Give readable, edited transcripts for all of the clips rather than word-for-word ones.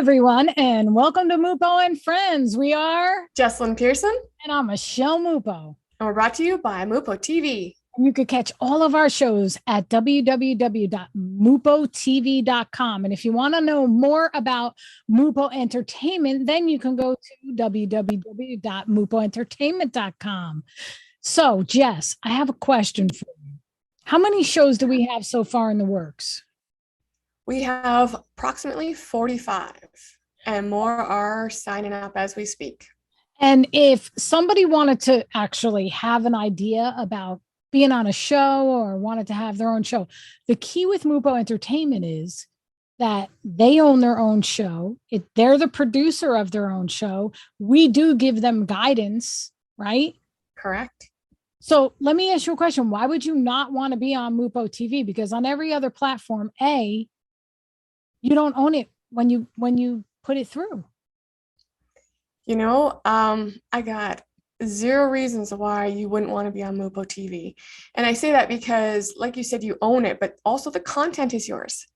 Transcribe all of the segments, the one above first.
everyone, and welcome to Mupo and Friends. We are Jessilyn Persson, and I'm Michele Mupo. and we're brought to you by Moopotv. And you could catch all of our shows at www.moopotv.com. And if you want to know more about Mupo Entertainment, then you can go to www.moopoentertainment.com. So, Jess, I have a question for you. How many shows do we have so far in the works? We have approximately 45, and more are signing up as we speak. And if somebody wanted to actually have an idea about being on a show or wanted to have their own show, the key with Mupo Entertainment is that they own their own show. They're the producer of their own show. We do give them guidance, right? Correct. So let me ask you a question. Why would you not want to be on Moopotv? Because on every other platform, you don't own it when you put it through. I got zero reasons why you wouldn't want to be on Moopotv. And I say that because, like you said, you own it, but also the content is yours.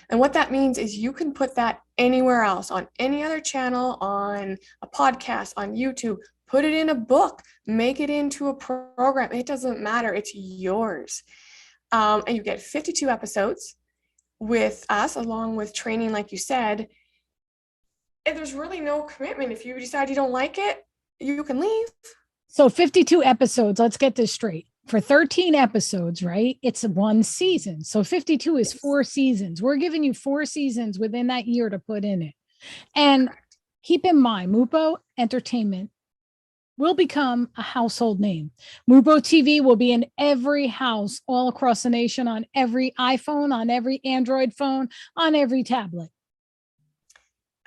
And what that means is you can put that anywhere else, on any other channel, on a podcast, on YouTube, put it in a book, make it into a program. It doesn't matter. It's yours. And you get 52 episodes with us, along with training, like you said. And there's really no commitment. If you decide you don't like it, you can leave. So 52 episodes, let's get this straight. For 13 episodes, right? It's one season. So 52 is 4 seasons. We're giving you 4 seasons within that year to put in it. And keep in mind, Mupo Entertainment will become a household name. Moopotv will be in every house all across the nation, on every iPhone, on every Android phone, on every tablet.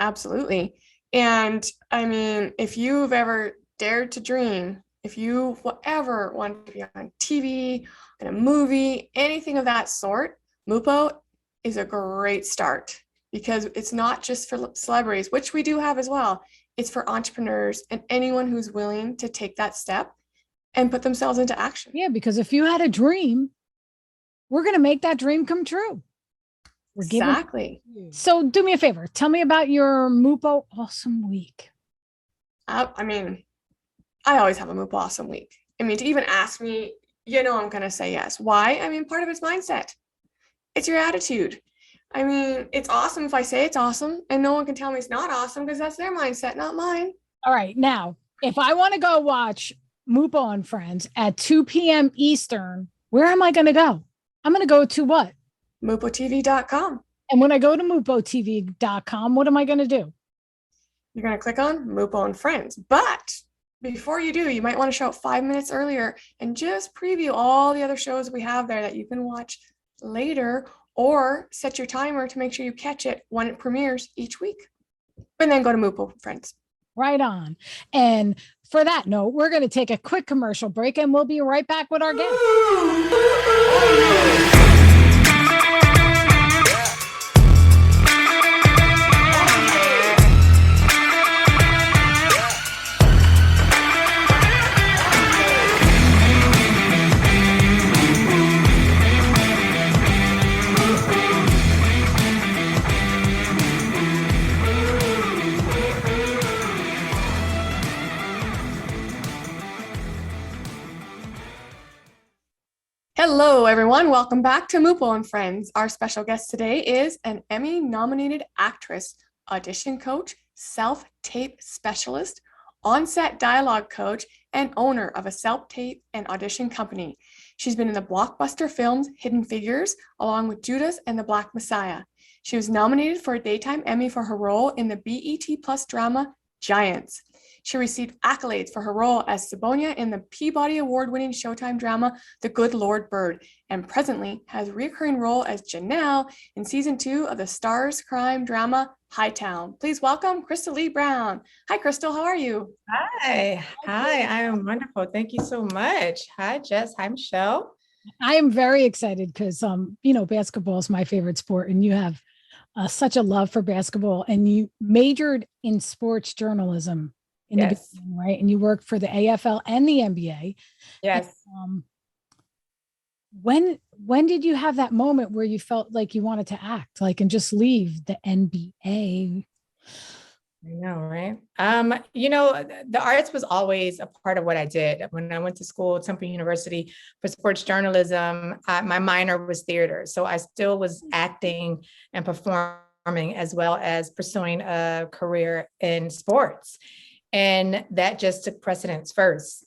Absolutely. And I mean, if you've ever dared to dream, if you ever want to be on TV, in a movie, anything of that sort, Mupo is a great start, because it's not just for celebrities, which we do have as well. It's for entrepreneurs and anyone who's willing to take that step and put themselves into action. Yeah, because if you had a dream, we're going to make that dream come true. Exactly. So do me a favor. Tell me about your Mupo Awesome Week. I always have a Mupo Awesome Week. I mean, to even ask me, I'm going to say yes. Why? I mean, part of it's mindset. It's your attitude. I mean, it's awesome if I say it's awesome, and no one can tell me it's not awesome, because that's their mindset, not mine. All right. Now, if I want to go watch Mupo and Friends at 2 p.m. Eastern, where am I going to go? I'm going to go to what? Moopotv.com. And when I go to Moopotv.com, what am I going to do? You're going to click on Mupo and Friends. But before you do, you might want to show up 5 minutes earlier and just preview all the other shows we have there that you can watch later, or set your timer to make sure you catch it when it premieres each week. And then go to Mupo and Friends. Right on. And for that note, we're going to take a quick commercial break, and we'll be right back with our guest. Hello, everyone. Welcome back to Mupo and Friends. Our special guest today is an Emmy-nominated actress, audition coach, self-tape specialist, on-set dialogue coach, and owner of a self-tape and audition company. She's been in the blockbuster films Hidden Figures, along with Judas and the Black Messiah. She was nominated for a Daytime Emmy for her role in the BET Plus drama Giants. She received accolades for her role as Sabonia in the Peabody Award-winning Showtime drama The Good Lord Bird, and presently has a recurring role as Janelle in season 2 of the Stars crime drama Hightown. Please welcome Crystal Lee Brown. Hi, Crystal. How are you? Hi, I am wonderful. Thank you so much. Hi, Jess. Hi, Michele. I am very excited because, basketball is my favorite sport, and you have such a love for basketball, and you majored in sports journalism in the beginning, right? And you worked for the AFL and the NBA. Yes. And, when did you have that moment where you felt like you wanted to act, like, and just leave the NBA? I know, right? The arts was always a part of what I did. When I went to school at Temple University for sports journalism, my minor was theater. So I still was acting and performing as well as pursuing a career in sports. And that just took precedence first.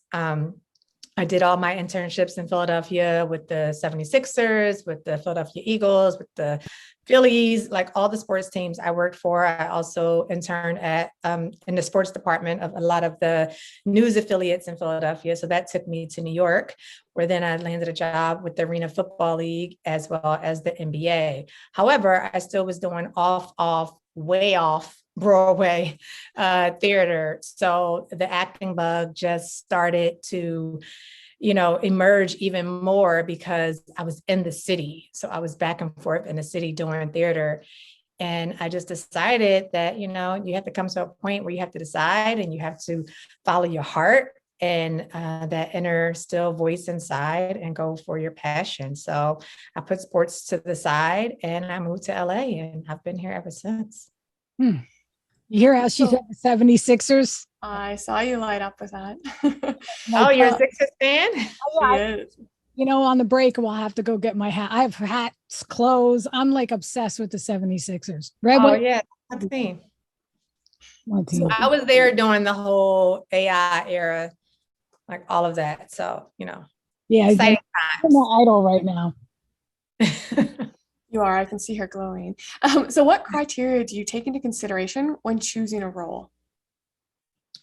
I did all my internships in Philadelphia with the 76ers, with the Philadelphia Eagles, with the Phillies, like all the sports teams I worked for. I also interned at in the sports department of a lot of the news affiliates in Philadelphia. So that took me to New York, where then I landed a job with the Arena Football League as well as the NBA. However, I still was doing way off Broadway theater. So the acting bug just started to, emerge even more because I was in the city. So I was back and forth in the city doing theater. And I just decided that, you have to come to a point where you have to decide and you have to follow your heart and that inner still voice inside and go for your passion. So I put sports to the side and I moved to LA and I've been here ever since. You hear how she said the 76ers? I saw you light up with that. Oh, you're a Sixers fan? On the break, we'll have to go get my hat. I have hats, clothes. I'm like obsessed with the 76ers. Yeah, my team. So I was there during the whole AI era, like all of that. So, yeah, exciting I'm my idol right now. You are. I can see her glowing. So what criteria do you take into consideration when choosing a role?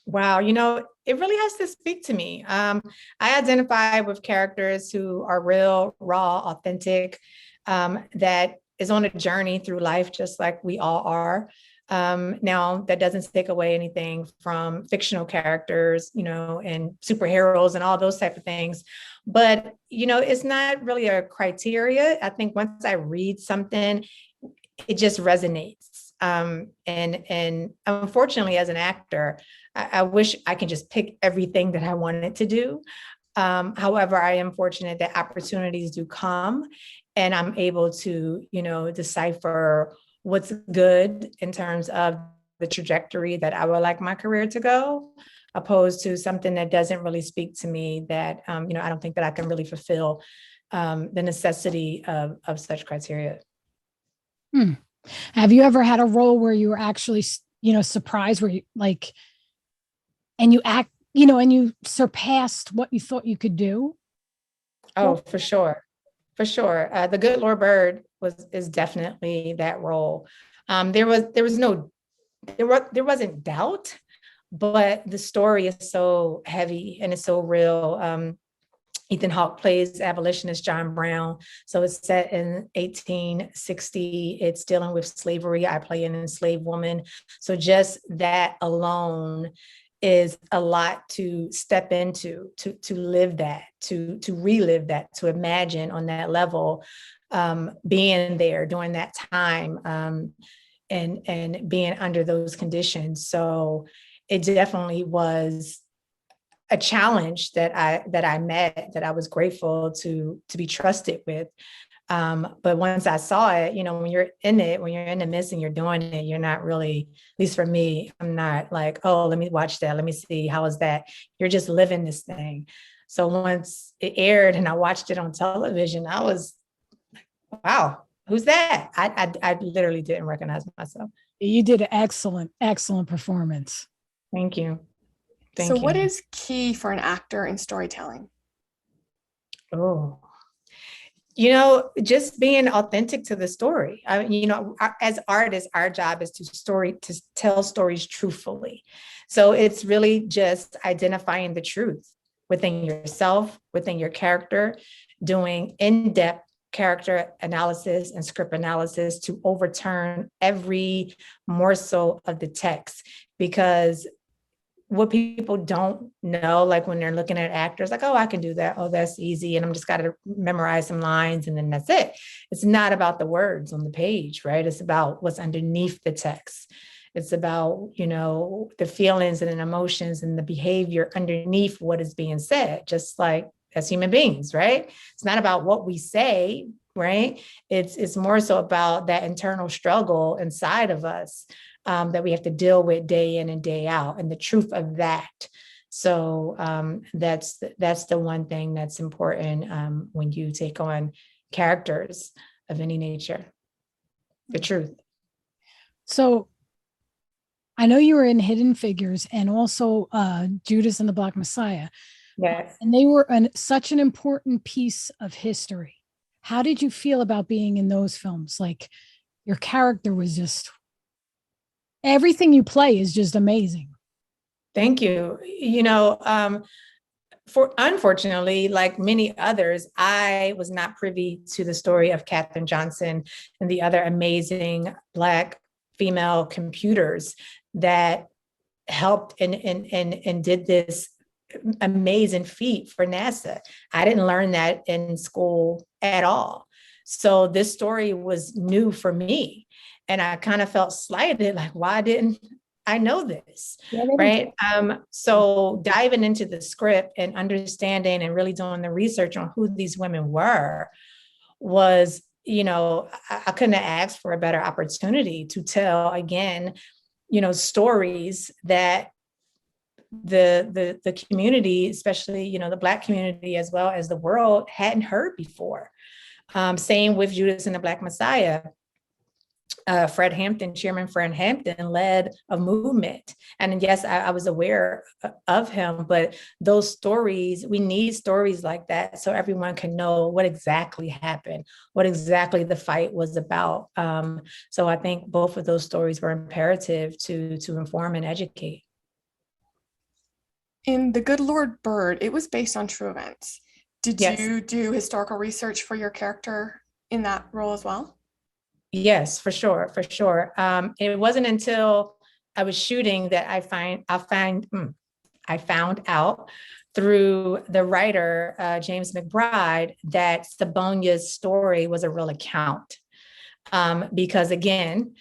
Wow, it really has to speak to me. I identify with characters who are real, raw, authentic, that is on a journey through life, just like we all are. Now, that doesn't take away anything from fictional characters, and superheroes and all those type of things. But, it's not really a criteria. I think once I read something, it just resonates. And unfortunately, as an actor, I wish I could just pick everything that I wanted to do. However, I am fortunate that opportunities do come and I'm able to, decipher what's good in terms of the trajectory that I would like my career to go, opposed to something that doesn't really speak to me that, I don't think that I can really fulfill the necessity of such criteria. Have you ever had a role where you were actually, surprised where you like, and you act, and you surpassed what you thought you could do? Oh, for sure. For sure. The Good Lord Bird is definitely that role. There wasn't doubt, but the story is so heavy and it's so real. Ethan Hawke plays abolitionist John Brown. So it's set in 1860. It's dealing with slavery. I play an enslaved woman. So just that alone is a lot to step into, to live that, to relive that, to imagine on that level, being there during that time, and being under those conditions. So it definitely was a challenge that I met, that I was grateful to be trusted with. But once I saw it, when you're in it, when you're in the midst and you're doing it, you're not really, at least for me, I'm not like, oh, let me watch that. Let me see, how is that? You're just living this thing. So once it aired and I watched it on television, I was, wow, who's that? I literally didn't recognize myself. You did an excellent performance. Thank you. So what is key for an actor in storytelling? Oh, just being authentic to the story. As artists, our job is to tell stories truthfully. So it's really just identifying the truth within yourself, within your character, doing in-depth character analysis and script analysis to overturn every morsel of the text. Because what people don't know, like when they're looking at actors, like, oh, I can do that. Oh, that's easy. And I'm just got to memorize some lines and then that's it. It's not about the words on the page, right? It's about what's underneath the text. It's about, the feelings and the emotions and the behavior underneath what is being said, just like as human beings, right? It's not about what we say, right? It's more so about that internal struggle inside of us. that we have to deal with day in and day out, and the truth of that. So that's the one thing that's important when you take on characters of any nature, the truth. So I know you were in Hidden Figures and also Judas and the Black Messiah. Yes. And they were such an important piece of history. How did you feel about being in those films? Like, your character was just, everything you play is just amazing. Thank you. Unfortunately, like many others, I was not privy to the story of Katherine Johnson and the other amazing Black female computers that helped and did this amazing feat for NASA. I didn't learn that in school at all. So this story was new for me. And I kind of felt slighted, like, why didn't I know this? Right. So diving into the script and understanding and really doing the research on who these women were was, I couldn't have asked for a better opportunity to tell again, stories that the community, especially, the Black community, as well as the world, hadn't heard before. Same with Judas and the Black Messiah. Chairman Fred Hampton led a movement. And yes, I was aware of him, but those stories, we need stories like that so everyone can know what exactly happened, what exactly the fight was about. So I think both of those stories were imperative to inform and educate. In The Good Lord Bird, it was based on true events. Did you do historical research for your character in that role as well? Yes, for sure. It wasn't until I was shooting that I found out through the writer, James McBride, that Sabonia's story was a real account. Because again,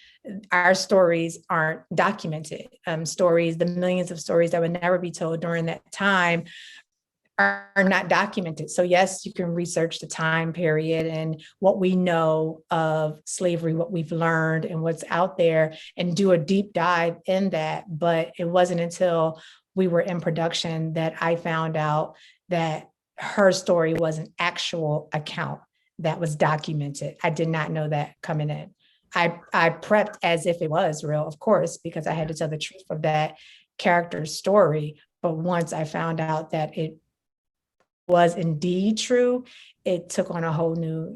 our stories aren't documented. The millions of stories that would never be told during that time are not documented. So yes, you can research the time period and what we know of slavery, what we've learned and what's out there, and do a deep dive in that. But it wasn't until we were in production that I found out that her story was an actual account that was documented. I did not know that coming in. I prepped as if it was real, of course, because I had to tell the truth of that character's story. But once I found out that it was indeed true, it took on a whole new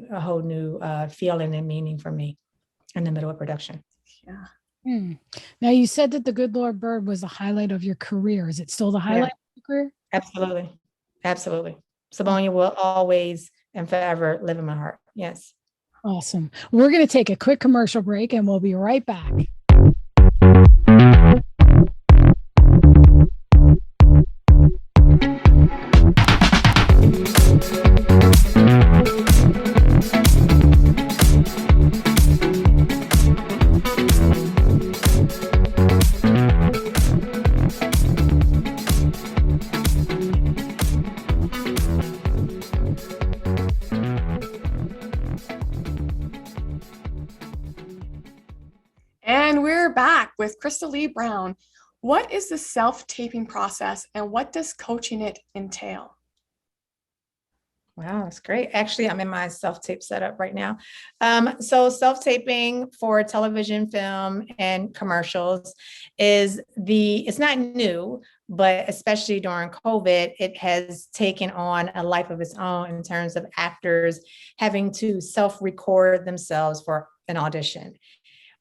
feeling and meaning for me in the middle of production. Yeah. Now, you said that The Good Lord Bird was the highlight of your career. Is it still the highlight of your career? Absolutely. Sabonia will always and forever live in my heart. Yes. Awesome. We're going to take a quick commercial break and we'll be right back. And we're back with Crystal Lee Brown. What is the self-taping process and what does coaching it entail? Wow, that's great. Actually, I'm in my self-tape setup right now. So self-taping for television, film, and commercials it's not new, but especially during COVID, it has taken on a life of its own in terms of actors having to self-record themselves for an audition.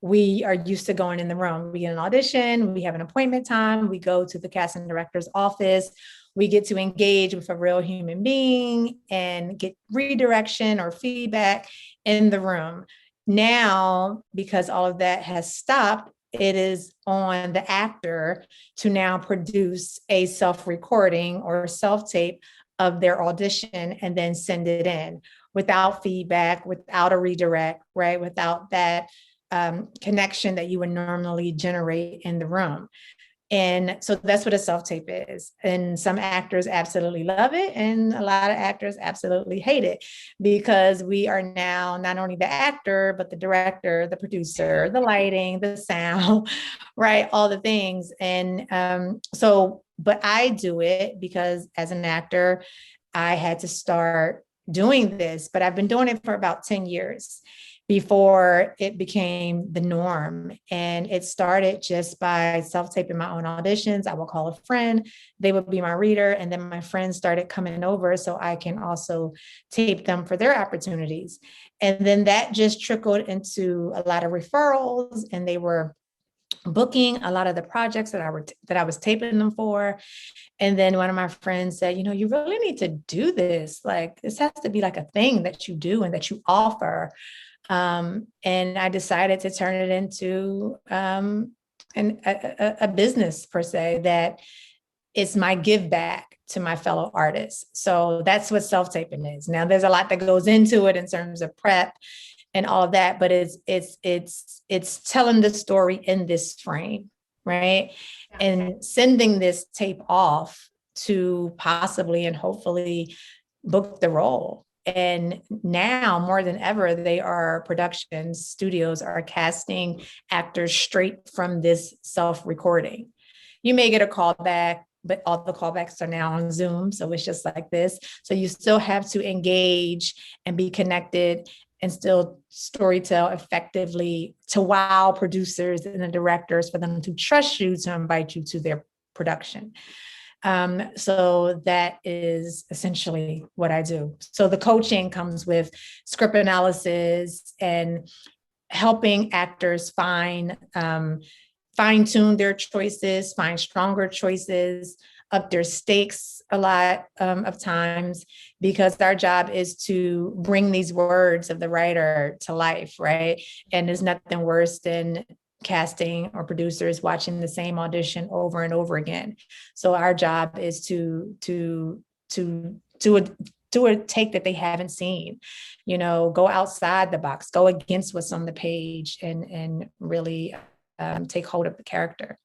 We are used to going in the room. We get an audition, we have an appointment time, we go to the casting director's office, we get to engage with a real human being and get redirection or feedback in the room. Now, because all of that has stopped, it is on the actor to now produce a self-recording or self-tape of their audition and then send it in without feedback, without a redirect, right? Without that connection that you would normally generate in the room. And so that's what a self-tape is. And some actors absolutely love it, and a lot of actors absolutely hate it, because we are now not only the actor, but the director, the producer, the lighting, the sound, right? All the things. And but I do it because as an actor, I had to start doing this, but I've been doing it for about 10 years before it became the norm. And it started just by self-taping my own auditions. I would call a friend, they would be my reader, and then my friends started coming over so I can also tape them for their opportunities. And then that just trickled into a lot of referrals, and they were booking a lot of the projects that I was taping them for. And then one of my friends said, you really need to do this. Like, this has to be like a thing that you do and that you offer. And I decided to turn it into a business, per se, that is my give back to my fellow artists. So that's what self-taping is. Now, there's a lot that goes into it in terms of prep and all of that, but it's telling the story in this frame, right? And sending this tape off to possibly and hopefully book the role. And now more than ever, studios are casting actors straight from this self-recording. You may get a call back, but all the callbacks are now on Zoom. So it's just like this. So you still have to engage and be connected and still storytell effectively to wow producers and the directors for them to trust you to invite you to their production. So that is essentially what I do. So the coaching comes with script analysis and helping actors fine-tune their choices, find stronger choices, up their stakes a lot of times, because our job is to bring these words of the writer to life, right? And there's nothing worse than casting or producers watching the same audition over and over again. So our job is to do a take that they haven't seen, go outside the box, go against what's on the page, and really take hold of the character.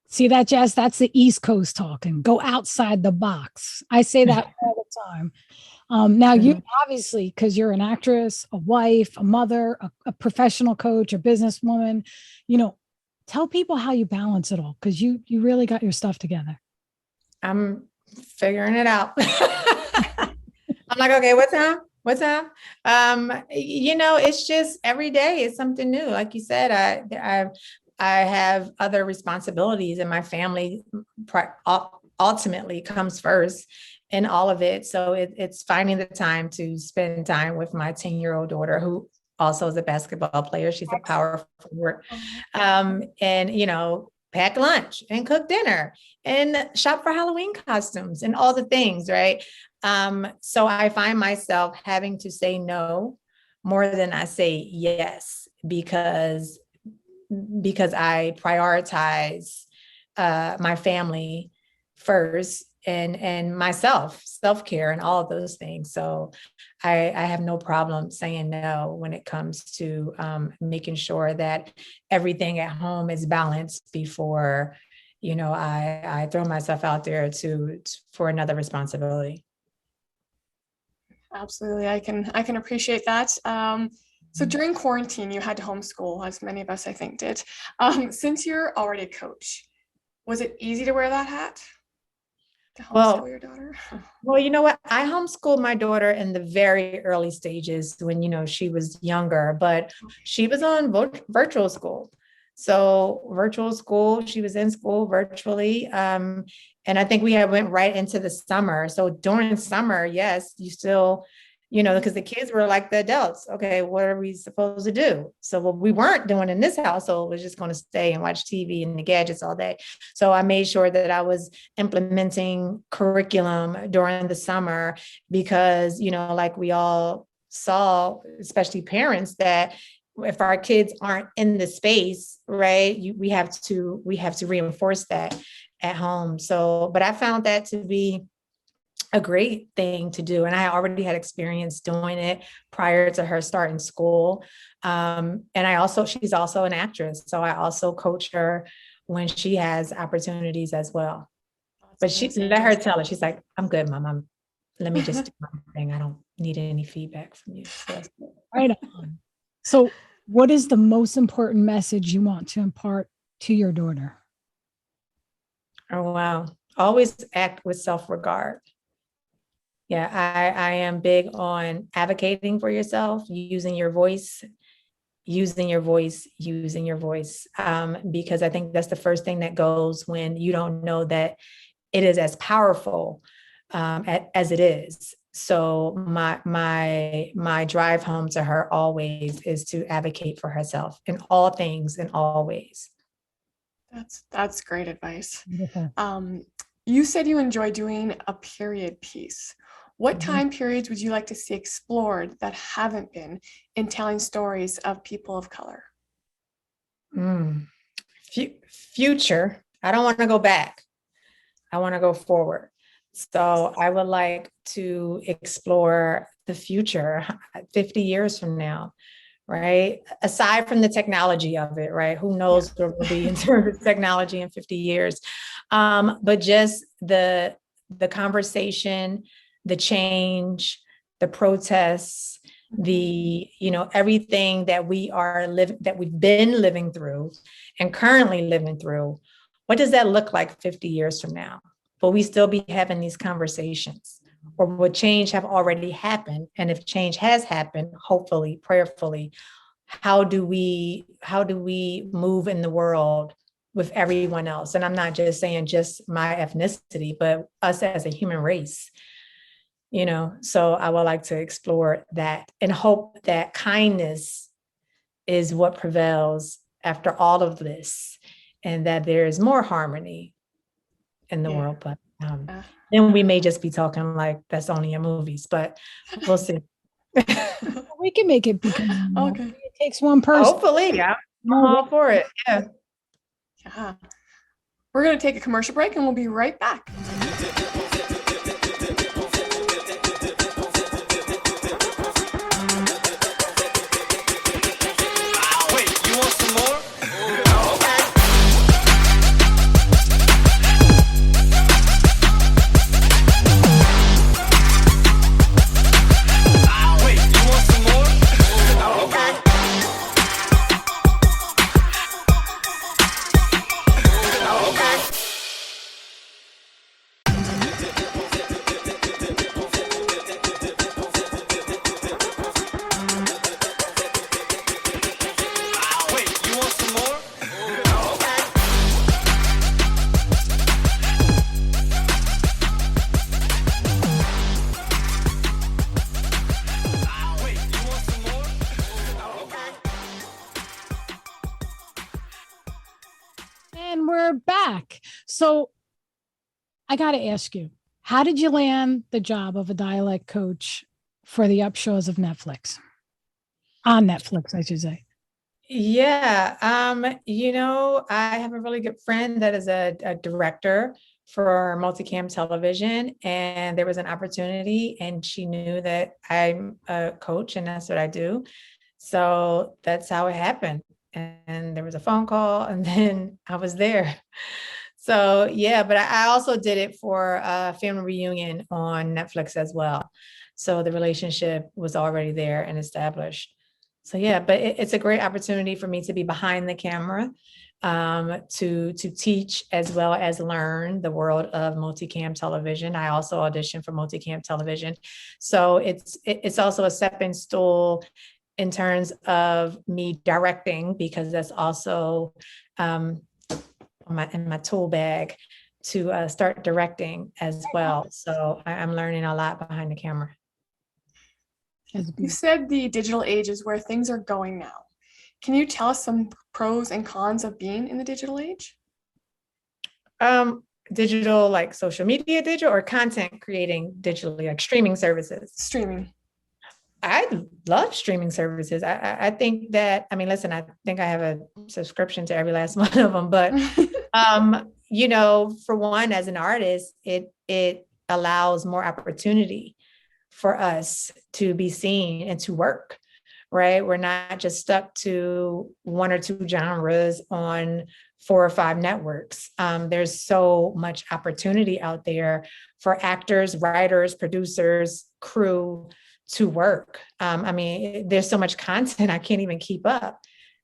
See that, Jess? That's the East Coast talking. Go outside the box. I say that all the time. Now, you obviously, because you're an actress, a wife, a mother, a professional coach, a businesswoman, tell people how you balance it all, because you really got your stuff together. I'm figuring it out. I'm like, okay, what time? It's just every day is something new. Like you said, I have other responsibilities, and my family ultimately comes first in all of it. So it's finding the time to spend time with my 10-year-old daughter, who also is a basketball player. She's a power forward. And, pack lunch and cook dinner and shop for Halloween costumes and all the things, right? So I find myself having to say no more than I say yes, because I prioritize my family first, and myself, self-care, and all of those things. So I have no problem saying no when it comes to making sure that everything at home is balanced before, I throw myself out there for another responsibility. Absolutely. I can appreciate that. So during quarantine, you had to homeschool, as many of us, I think, did. Since you're already a coach, was it easy to wear that hat? To homeschool your daughter? Well, you know what? I homeschooled my daughter in the very early stages when, she was younger, but she was on virtual school. So virtual school, she was in school virtually. And I think we went right into the summer. So during summer, yes, you still, because the kids were like the adults. Okay, what are we supposed to do? So what we weren't doing in this household was just going to stay and watch TV and the gadgets all day. So I made sure that I was implementing curriculum during the summer, because, like we all saw, especially parents, that if our kids aren't in the space, right, we have to reinforce that at home. So, but I found that to be a great thing to do. And I already had experience doing it prior to her starting school. And she's also an actress. So I also coach her when she has opportunities as well. But she amazing. let her tell it. She's like, I'm good, Mom. Let me just do my thing. I don't need any feedback from you. So that's good. Right on. So what is the most important message you want to impart to your daughter? Oh, wow. Always act with self-regard. Yeah, I am big on advocating for yourself, using your voice, because I think that's the first thing that goes when you don't know that it is as powerful as it is. So my drive home to her always is to advocate for herself in all things, in all ways. That's great advice. Beautiful. You said you enjoy doing a period piece. What Mm-hmm. time periods would you like to see explored that haven't been in telling stories of people of color? Future. I don't want to go back. I want to go forward. So I would like to explore the future 50 years from now, right? Aside from the technology of it, right? Who knows where we'll be in terms of technology in 50 years. But just the conversation, the change, the protests, everything that we've been living through and currently living through. What does that look like 50 years from now? Will we still be having these conversations, or will change have already happened? And if change has happened, hopefully, prayerfully, how do we move in the world with everyone else? And I'm not just saying just my ethnicity, but us as a human race. So I would like to explore that and hope that kindness is what prevails after all of this, and that there is more harmony in the world. But then we may just be talking like that's only in movies, but we'll see. We can make it become Okay. It takes one person. Hopefully, I'm all for it. Yeah. We're going to take a commercial break and we'll be right back. And we're back. So I got to ask you, how did you land the job of a dialect coach for the upshows of Netflix? On Netflix, I should say. Yeah. I have a really good friend that is a director for multicam television, and there was an opportunity, and she knew that I'm a coach and that's what I do. So that's how it happened. And there was a phone call, and then I was there. So yeah, but I also did it for a family reunion on Netflix as well. So the relationship was already there and established. So yeah, but it's a great opportunity for me to be behind the camera, to teach as well as learn the world of multicam television. I also auditioned for multicam television. So it's also a stepping stool in terms of me directing, because that's also in my tool bag to start directing as well. So I'm learning a lot behind the camera. You said the digital age is where things are going now. Can you tell us some pros and cons of being in the digital age? Digital, like social media digital, or content creating digitally, like streaming services? Streaming. I love streaming services. I think that, listen, I think I have a subscription to every last one of them, but, for one, as an artist, it allows more opportunity for us to be seen and to work, right? We're not just stuck to one or two genres on 4 or 5 networks. There's so much opportunity out there for actors, writers, producers, crew to work. I mean, there's so much content, I can't even keep up.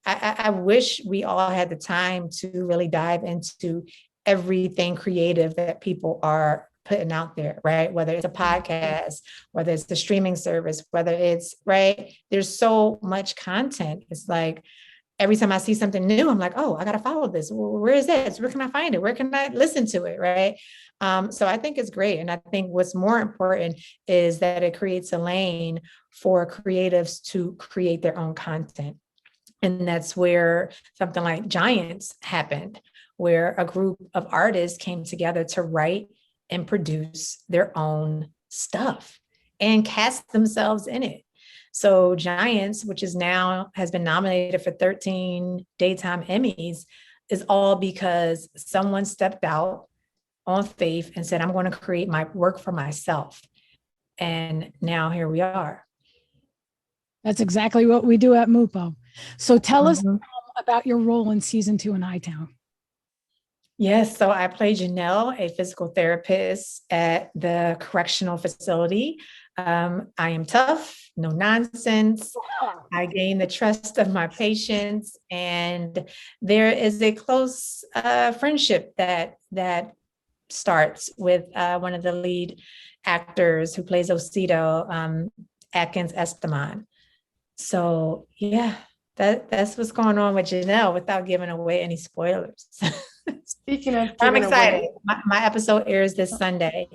I wish we all had the time to really dive into everything creative that people are putting out there, right? Whether it's a podcast, whether it's the streaming service, whether it's, right? There's so much content. It's like, every time I see something new, I'm like, oh, I got to follow this. Where is this? Where can I find it? Where can I listen to it? Right. So I think it's great. And I think what's more important is that it creates a lane for creatives to create their own content. And that's where something like Giants happened, where a group of artists came together to write and produce their own stuff and cast themselves in it. So Giants, which is now has been nominated for 13 daytime Emmys, is all because someone stepped out on faith and said, I'm going to create my work for myself. And now here we are. That's exactly what we do at Mupo. So tell us about your role in season 2 in Hightown. Yes, so I play Janelle, a physical therapist at the correctional facility. I am tough, no nonsense. I gain the trust of my patients, and there is a close friendship that starts with one of the lead actors who plays Osito, Atkins Esteban. So yeah, that's what's going on with Janelle without giving away any spoilers. Speaking of, I'm excited. My episode airs this Sunday,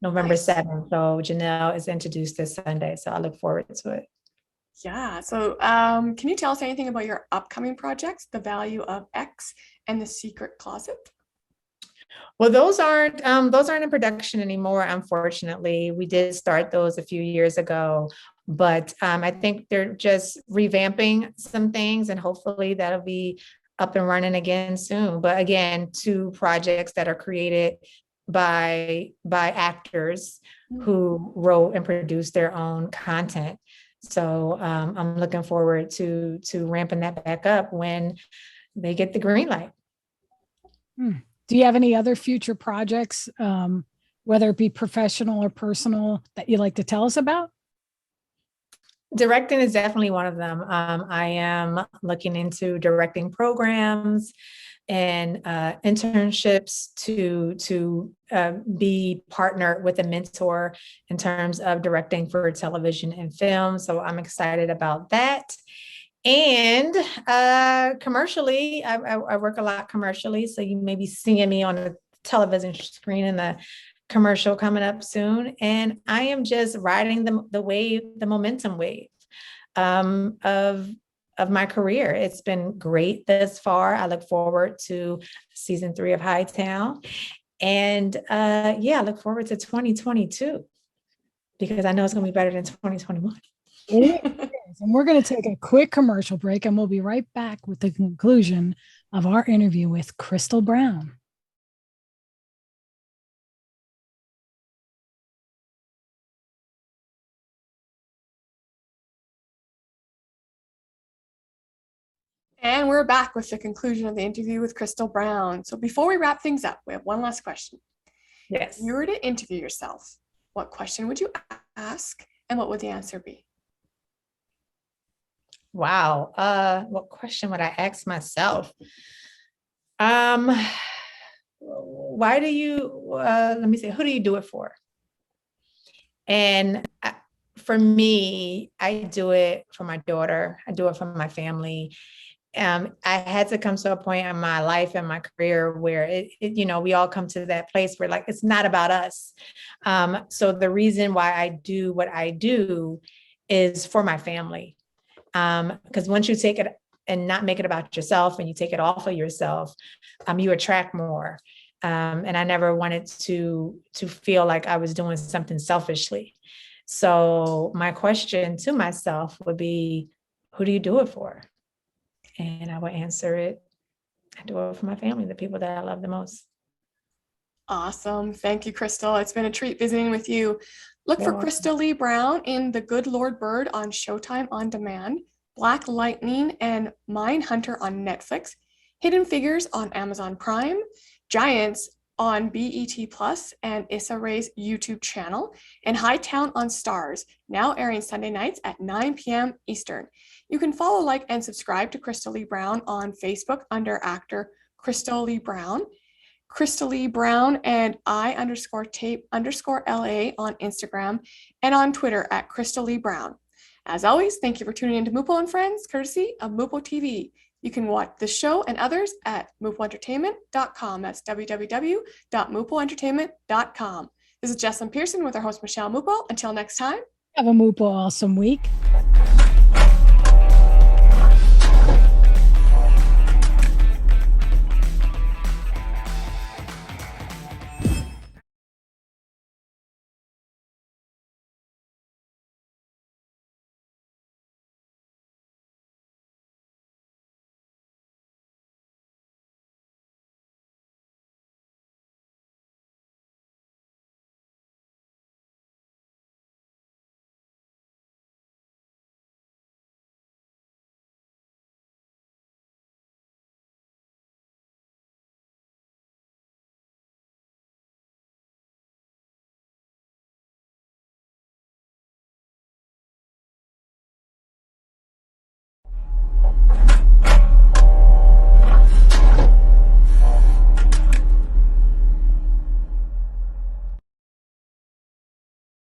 November 7th. So Janelle is introduced this Sunday. So I look forward to it. Yeah. So can you tell us anything about your upcoming projects, The Value of X and The Secret Closet? Well, those aren't in production anymore, unfortunately. We did start those a few years ago, but I think they're just revamping some things, and hopefully that'll be up and running again soon. But again, 2 projects that are created by actors who wrote and produced their own content. So I'm looking forward to ramping that back up when they get the green light. Do you have any other future projects, whether it be professional or personal, that you'd like to tell us about? Directing is definitely one of them. I am looking into directing programs and internships to be partnered with a mentor in terms of directing for television and film. So I'm excited about that. And commercially, I work a lot commercially. So you may be seeing me on the television screen in the commercial coming up soon. And I am just riding the wave, the momentum wave of my career. It's been great thus far. I look forward to season 3 of Hightown. And I look forward to 2022 because I know it's going to be better than 2021. And we're going to take a quick commercial break, and we'll be right back with the conclusion of our interview with Crystal Brown. And we're back with the conclusion of the interview with Crystal Brown. So before we wrap things up, we have one last question. Yes. If you were to interview yourself, what question would you ask and what would the answer be? Wow. What question would I ask myself? Why do you, let me say, who do you do it for? And for me, I do it for my daughter. I do it for my family. I had to come to a point in my life and my career where we all come to that place where like, it's not about us. So the reason why I do what I do is for my family. Because once you take it and not make it about yourself and you take it off of yourself, you attract more. And I never wanted to feel like I was doing something selfishly. So my question to myself would be, who do you do it for? And I would answer it, I do it for my family, the people that I love the most. Awesome. Thank you, Crystal. It's been a treat visiting with you. Look for Crystal Lee Brown in The Good Lord Bird on Showtime On Demand. Black Lightning and Mindhunter on Netflix, Hidden Figures on Amazon Prime, Giants on BET Plus and Issa Rae's YouTube channel, and Hightown on Stars, now airing Sunday nights at 9 p.m. Eastern. You can follow, like, and subscribe to Crystal Lee Brown on Facebook under actor Crystal Lee Brown, Crystal Lee Brown and I_tape_LA on Instagram, and on Twitter at Crystal Lee Brown. As always, thank you for tuning into Mupo and Friends, courtesy of Moopotv. You can watch this show and others at moopoentertainment.com. That's www.moopoentertainment.com. This is Jessilyn Persson with our host, Michele Mupo. Until next time. Have a Mupo awesome week.